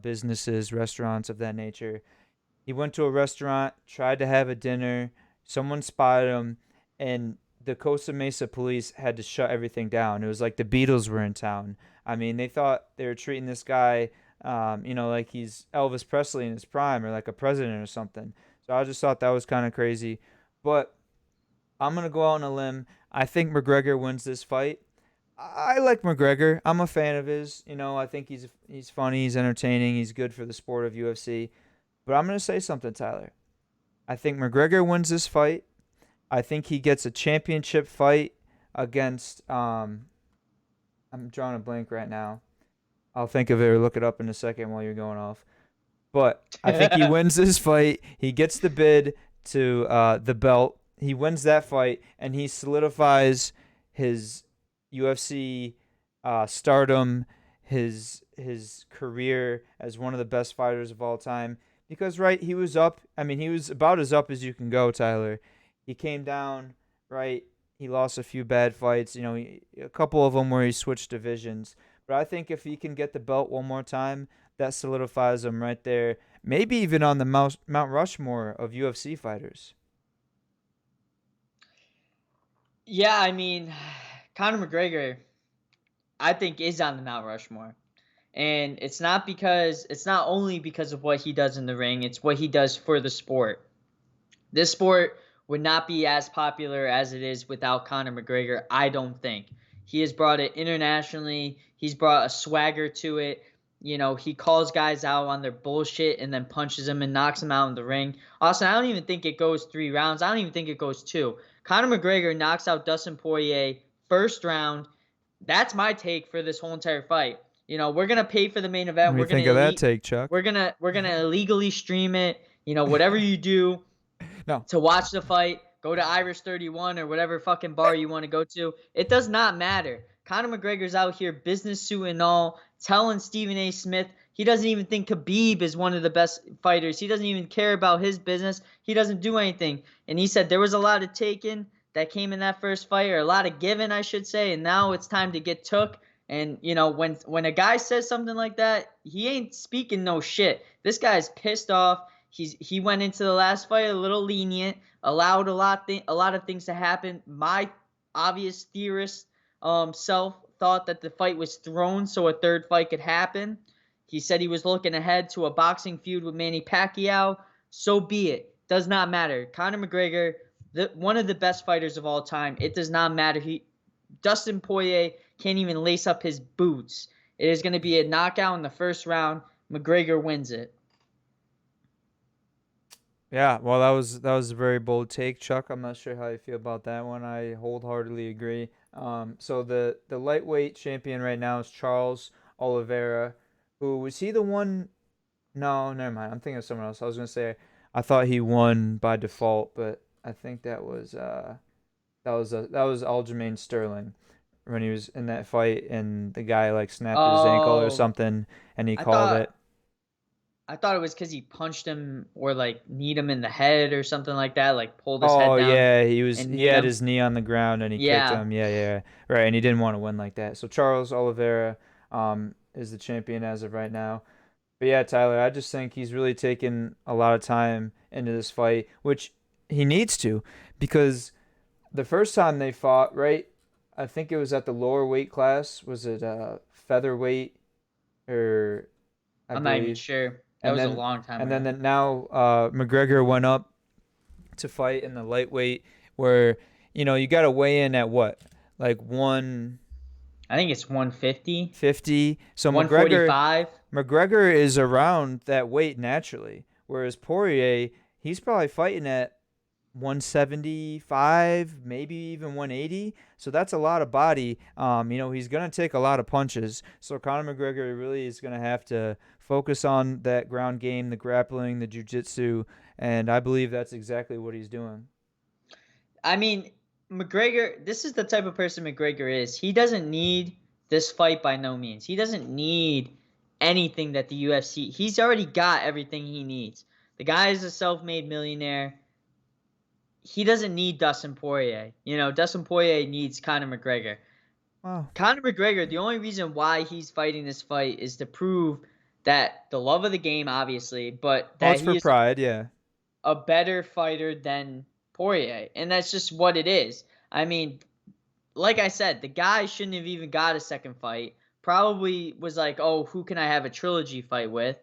businesses, restaurants of that nature. He went to a restaurant, tried to have a dinner. Someone spotted him, and the Costa Mesa police had to shut everything down. It was like the Beatles were in town. I mean, they thought they were treating this guy, like he's Elvis Presley in his prime or like a president or something. So I just thought that was kind of crazy. But I'm gonna go out on a limb. I think McGregor wins this fight. I like McGregor. I'm a fan of his. I think he's funny, he's entertaining, he's good for the sport of UFC. But I'm gonna say something, Tyler. I think McGregor wins this fight. I think he gets a championship fight against I'm drawing a blank right now. I'll think of it or look it up in a second while you're going off. But I think he wins this fight. He gets the bid to the belt. He wins that fight, and he solidifies his UFC stardom, his career as one of the best fighters of all time. Because right, he was up. I mean, he was about as up as you can go, Tyler. He came down, right. He lost a few bad fights. A couple of them where he switched divisions. But I think if he can get the belt one more time, that solidifies him right there. Maybe even on the Mount Rushmore of UFC fighters. Yeah, I mean, Conor McGregor, I think, is on the Mount Rushmore. And it's not only because of what he does in the ring, it's what he does for the sport. This sport would not be as popular as it is without Conor McGregor, I don't think. He has brought it internationally. He's brought a swagger to it. He calls guys out on their bullshit and then punches them and knocks them out in the ring. Austin, I don't even think it goes 3 rounds. I don't even think it goes two. Conor McGregor knocks out Dustin Poirier first round. That's my take for this whole entire fight. we're gonna pay for the main What event. do you We're gonna think of that elite. take, Chuck? We're gonna illegally stream it. Whatever you do No. to watch the fight, go to Irish 31 or whatever fucking bar you want to go to. It does not matter. Conor McGregor's out here, business suit and all, telling Stephen A. Smith he doesn't even think Khabib is one of the best fighters. He doesn't even care about his business. He doesn't do anything. And he said there was a lot of taken that came in that first fight, or a lot of given, I should say, and now it's time to get took. And when a guy says something like that, he ain't speaking no shit. This guy's pissed off. He went into the last fight a little lenient, allowed a lot of things to happen. My obvious theorist self thought that the fight was thrown so a third fight could happen. He said he was looking ahead to a boxing feud with Manny Pacquiao. So be it. Does not matter. Conor McGregor, one of the best fighters of all time. It does not matter. Dustin Poirier can't even lace up his boots. It is going to be a knockout in the first round. McGregor wins it. Yeah, well, that was a very bold take, Chuck. I'm not sure how you feel about that one. I wholeheartedly agree. So the lightweight champion right now is Charles Oliveira, who was he the one? No, never mind. I'm thinking of someone else. I was gonna say I thought he won by default, but I think that was Aljamain Sterling when he was in that fight and the guy like snapped his ankle or Oh, something and he I called it. thought I thought it was because he punched him or like kneed him in the head or something like that, like pulled his head Oh down yeah, and he kneed had him. his knee on the ground and he kicked Yeah. him. Yeah, yeah, right. And he didn't want to win like that. So Charles Oliveira is the champion as of right now. But yeah, Tyler, I just think he's really taken a lot of time into this fight, which he needs to, because the first time they fought, right? I think it was at the lower weight class. Was it featherweight or I I'm not even believe? sure. That And was a then long time and then ago. now McGregor went up to fight in the lightweight where you got to weigh in at what, like I think it's 150, 150. So McGregor 145. McGregor is around that weight naturally, whereas Poirier, he's probably fighting at 175, maybe even 180. So that's a lot of body. He's gonna take a lot of punches. So Conor McGregor really is gonna have to focus on that ground game, the grappling, the jiu-jitsu, and I believe that's exactly what he's doing. I mean, McGregor, this is the type of person McGregor is. He doesn't need this fight by no means. He doesn't need anything that the UFC. He's already got everything he needs. The guy is a self-made millionaire. He doesn't need Dustin Poirier. Dustin Poirier needs Conor McGregor. Wow. Conor McGregor, the only reason why he's fighting this fight is to prove that the love of the game, obviously, but Well, that it's for he is pride, yeah. a better fighter than Poirier. And that's just what it is. I mean, like I said, the guy shouldn't have even got a second fight. Probably was like, oh, who can I have a trilogy fight with?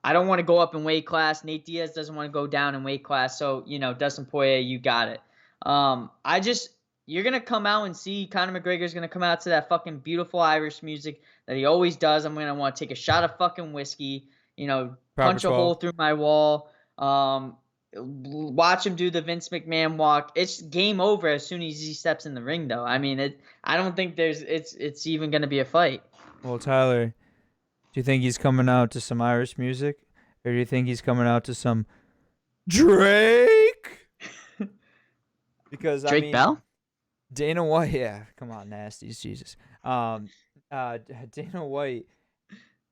I don't want to go up in weight class. Nate Diaz doesn't want to go down in weight class. So, Dustin Poirier, you got it. You're going to come out and see Conor McGregor's going to come out to that fucking beautiful Irish music that he always does. I'm going to want to take a shot of fucking whiskey, Proper punch a hole 12. through my wall. Watch him do the Vince McMahon walk. It's game over as soon as he steps in the ring, though. I mean, I don't think it's even gonna be a fight. Well, Tyler, do you think he's coming out to some Irish music, or do you think he's coming out to some Drake? Because I Drake mean, Bell? Dana White, yeah, come on, nasties, Jesus. Um, Dana White,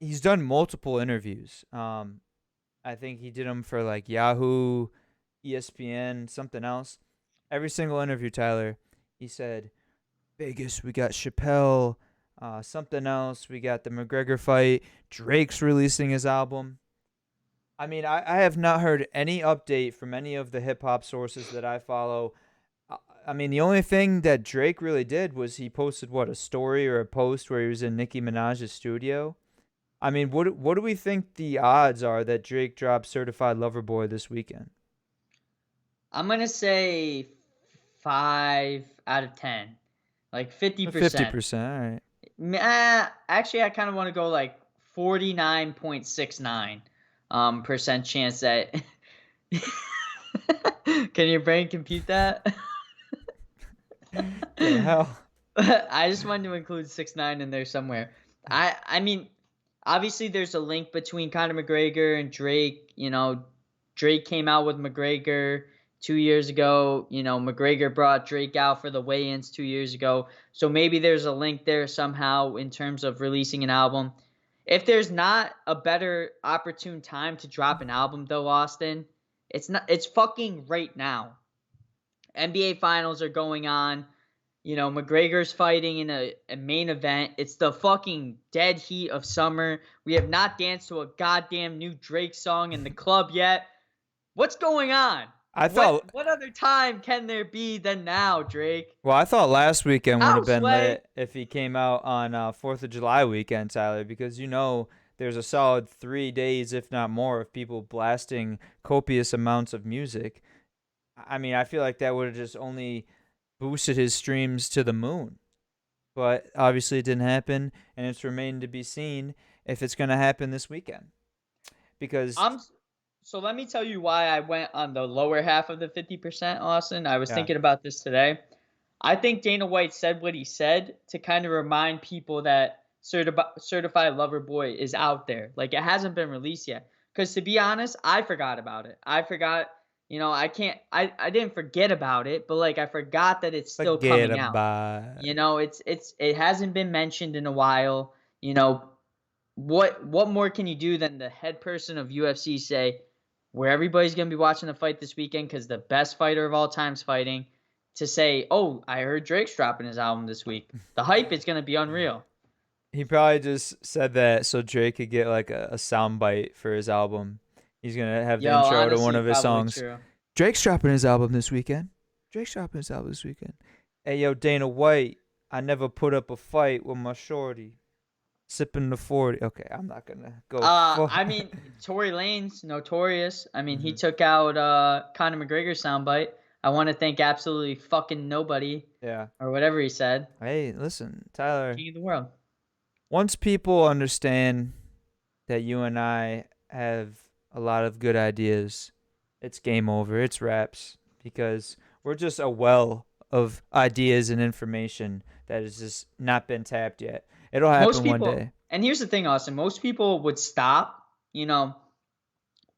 he's done multiple interviews. I think he did them for like Yahoo, ESPN, something else. Every single interview, Tyler, he said, Vegas, we got Chappelle, something else, we got the McGregor fight, Drake's releasing his album. I mean, I have not heard any update from any of the hip hop sources that I follow. I mean, the only thing that Drake really did was he posted what, a story or a post where he was in Nicki Minaj's studio. I mean, what do we think the odds are that Drake drops Certified Lover Boy this weekend? I'm gonna say 5 out of 10, like 50%. 50%. Actually, I kind of want to go like 49.69 percent chance that. Can your brain compute that? All right. The hell? I just wanted to include 6 9 in there somewhere. I mean, obviously there's a link between Conor McGregor and Drake. Drake came out with McGregor 2 years ago. McGregor brought Drake out for the weigh-ins 2 years ago. So maybe there's a link there somehow in terms of releasing an album. If there's not a better opportune time to drop an album though, Austin, it's not. It's fucking right now. NBA finals are going on. McGregor's fighting in a main event. It's the fucking dead heat of summer. We have not danced to a goddamn new Drake song in the club yet. What's going on? I What thought, what other time can there be than now, Drake? well, I thought last weekend would have been Houseway. lit if he came out on 4th of July weekend, Tyler, because there's a solid 3 days, if not more, of people blasting copious amounts of music. I mean, I feel like that would have just only boosted his streams to the moon. But obviously it didn't happen, and it's remained to be seen if it's going to happen this weekend. Because, I'm so let me tell you why I went on the lower half of the 50%, Austin. I was yeah, thinking about this today. I think Dana White said what he said to kind of remind people that Certified Lover Boy is out there. Like, it hasn't been released yet. Because to be honest, I forgot about it. I forgot, I didn't forget about it, but like I forgot that it's still forget coming out. about it. It hasn't been mentioned in a while. You know, what more can you do than the head person of UFC say, where everybody's going to be watching the fight this weekend because the best fighter of all time's fighting, to say, oh, I heard Drake's dropping his album this week. The hype is going to be unreal. He probably just said that so Drake could get like a sound bite for his album. He's going to have the Yo, intro to one honestly, of his probably songs. true. Drake's dropping his album this weekend. Drake's dropping his album this weekend. Hey, yo, Dana White, I never put up a fight with my shorty. Sipping the 40. Okay, I'm not going to go full. I mean, Tory Lane's notorious. I mean, he Mhm. took out Conor McGregor's soundbite. I want to thank absolutely fucking nobody Yeah. or whatever he said. Hey, listen, Tyler. King of the world. Once people understand that you and I have a lot of good ideas, it's game over. It's wraps because we're just a well of ideas and information that has just not been tapped yet. It'll Most happen one people, day. and here's the thing, Austin, most people would stop,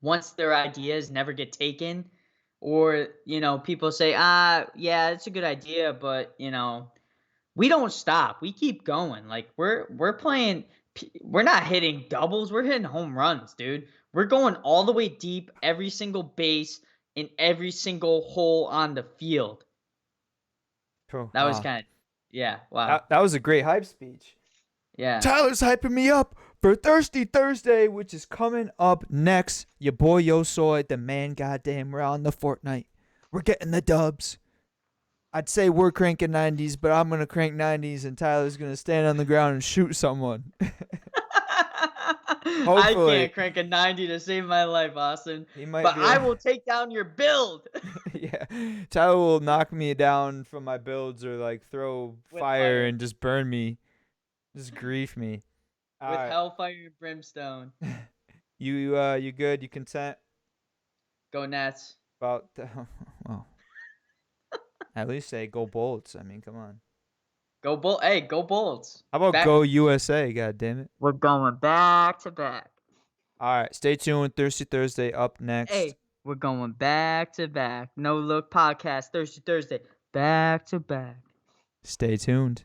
once their ideas never get taken, or, people say, yeah, it's a good idea, but, we don't stop. We keep going. Like we're playing, we're not hitting doubles, we're hitting home runs, dude. We're going all the way deep, every single base in every single hole on the field. Pro. That was kind of, yeah, wow. That was a great hype speech. Yeah. Tyler's hyping me up for Thirsty Thursday, which is coming up next. Your boy Yo Soy, the man, goddamn, we're on the Fortnite. We're getting the dubs. I'd say we're cranking 90s, but I'm going to crank 90s, and Tyler's going to stand on the ground and shoot someone. I Hopefully. can't crank a 90 to save my life, Austin. He might But be. I will take down your build Yeah. Tyler will knock me down from my builds or like throw with fire fire, and just burn me. Just grief me. All with right. hellfire and brimstone. You good? You content Go Nets. about well, at least say go Bolts. I mean, come on. Go Bull. Hey, go Bolts. How about Back. go USA? God damn it. We're going back to back. All right, stay tuned. Thirsty Thursday up next. Hey, we're going back to back. No Look Podcast, Thursday. Back to back. Stay tuned.